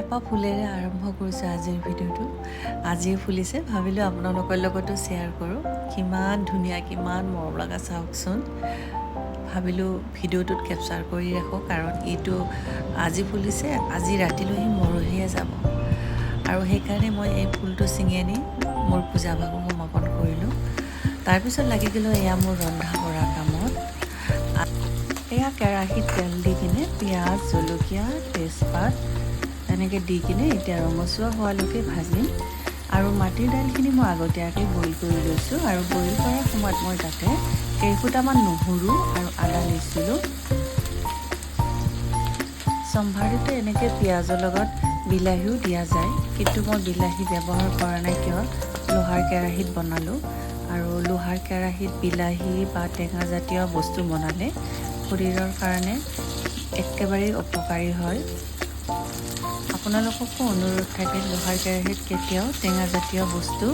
এপাহ ফুলেৰে আৰম্ভ কৰিছোঁ আজিৰ ভিডিঅ'টো। আজিয়ে ফুলিছে, ভাবিলোঁ আপোনালোকৰ লগতো শ্বেয়াৰ কৰোঁ। কিমান ধুনীয়া, কিমান মৰম লগা চাওকচোন। ভাবিলোঁ ভিডিঅ'টোত কেপচাৰ কৰি ৰাখোঁ, কাৰণ এইটো আজি ফুলিছে, আজি ৰাতিলৈহে মৰহিয়ে যাব। আৰু সেইকাৰণে মই এই ফুলটো ছিঙি আনি মোৰ পূজা ভাগত সমাপন কৰিলোঁ। তাৰপিছত লাগি গ'লোঁ এয়া মোৰ ৰন্ধা বঢ়া কামত। এয়া কেৰাহীত তেল দি কিনে পিঁয়াজ, জলকীয়া, তেজপাত এনেকৈ দি কিনে এতিয়া ৰঙচুৱা হোৱালৈকে ভাজিম। আৰু মাটিৰ দাইলখিনি মই আগতীয়াকৈ বইল কৰি লৈছোঁ, আৰু বইল কৰাৰ সময়ত মই তাতে কেইফুটামান নহৰু আৰু আদা লৈছিলোঁ। চম্ভাৰটোতে এনেকৈ পিঁয়াজৰ লগত বিলাহীও দিয়া যায়, কিন্তু মই বিলাহী ব্যৱহাৰ কৰা নাই, কিয় লোহাৰ কেৰাহীত বনালোঁ। আৰু লোহাৰ কেৰাহীত বিলাহী বা টেঙাজাতীয় বস্তু বনালে শৰীৰৰ কাৰণে একেবাৰেই উপকাৰী হয়। আপোনালোককো অনুৰোধ থাকে, লোহাৰ কেৰাহীত কেতিয়াও টেঙাজাতীয় বস্তু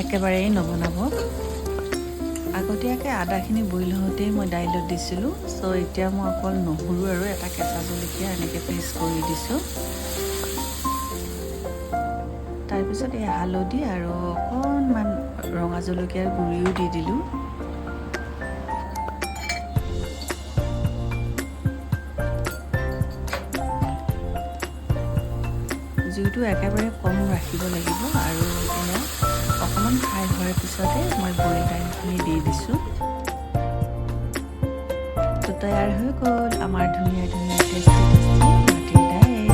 একেবাৰেই নবনাব। আগতীয়াকৈ আদাখিনি বইল হওঁতেই মই দাইলত দিছিলোঁ। চ' এতিয়া মই অকল নহৰু আৰু এটা কেঁচা জলকীয়া এনেকৈ পেষ্ট কৰি দিছোঁ। তাৰপিছত এই হালধি আৰু অকণমান ৰঙা জলকীয়াৰ গুড়িও দি দিলোঁ। জুইটো একেবাৰে কম ৰাখিব লাগিব। আৰু এয়া অকণমান ফ্ৰাই হোৱাৰ পিছতে মই বইল দাইলখিনি দি দিছোঁ। তো তৈয়াৰ হৈ গ'ল আমাৰ ধুনীয়া ধুনীয়া টেষ্টি মাটিৰ দাইল।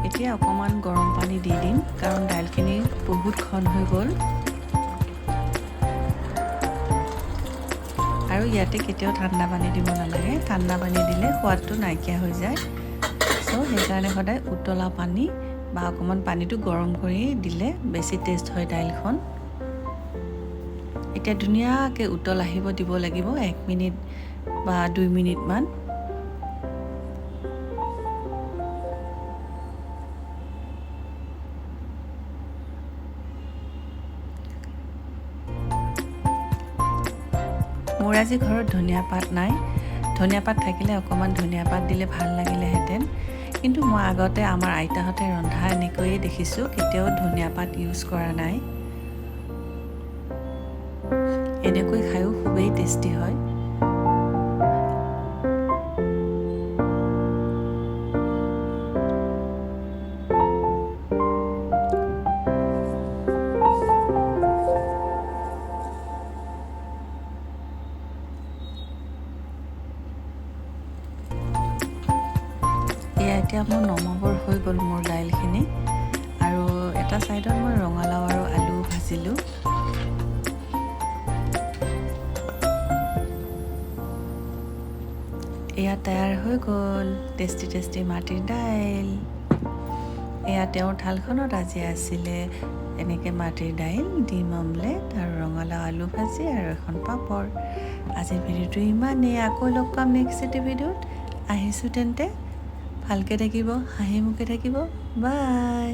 এতিয়া অকণমান গৰম পানী দি দিম, কাৰণ দাইলখিনি বহুত ঘন হৈ গ'ল। আৰু ইয়াতে কেতিয়াও ঠাণ্ডা পানী দিব নালাগে, ঠাণ্ডা পানী দিলে সোৱাদটো নাইকিয়া হৈ যায়। চ' সেইকাৰণে সদায় উতলা পানী বা অকণমান পানীটো গৰম কৰি দিলে বেছি টেষ্ট হয় দাইলখন। এতিয়া ধুনীয়াকৈ উতল আহিব দিব লাগিব, 1 মিনিট বা 2 মিনিটমান। মোৰ আজি ঘৰত ধনিয়া পাত নাই। ধনিয়া পাত থাকিলে অকণমান ধনিয়া পাত দিলে ভাল লাগিলেহেঁতেন, কিন্তু মই আগতে আমাৰ আইতাহঁতে ৰন্ধা এনেকৈয়ে দেখিছোঁ, কেতিয়াও ধনিয়া পাত ইউজ কৰা নাই। এনেকৈ খায়ো খুবেই টেষ্টি হয়। এতিয়া মোৰ নমাবৰ হৈ গ'ল মোৰ দাইলখিনি। আৰু এটা ছাইডত মই ৰঙালাও আৰু আলু ভাজিলোঁ। এয়া তৈয়াৰ হৈ গ'ল টেষ্টি টেষ্টি মাটিৰ দাইল। এয়া তেওঁৰ থালখনত আজি আছিলে এনেকৈ মাটিৰ দাইল, ডিম অমলেট আৰু ৰঙালাও আলু ভাজি আৰু এখন পাপৰ। আজিৰ ভিডিঅ'টো ইমানেই। আকৌ লগ পাম নেক্সট এটি ভিডিঅ'ত। আহিছোঁ তেন্তে, ভালকৈ থাকিব, হাঁহি মুখে থাকিব। বাই।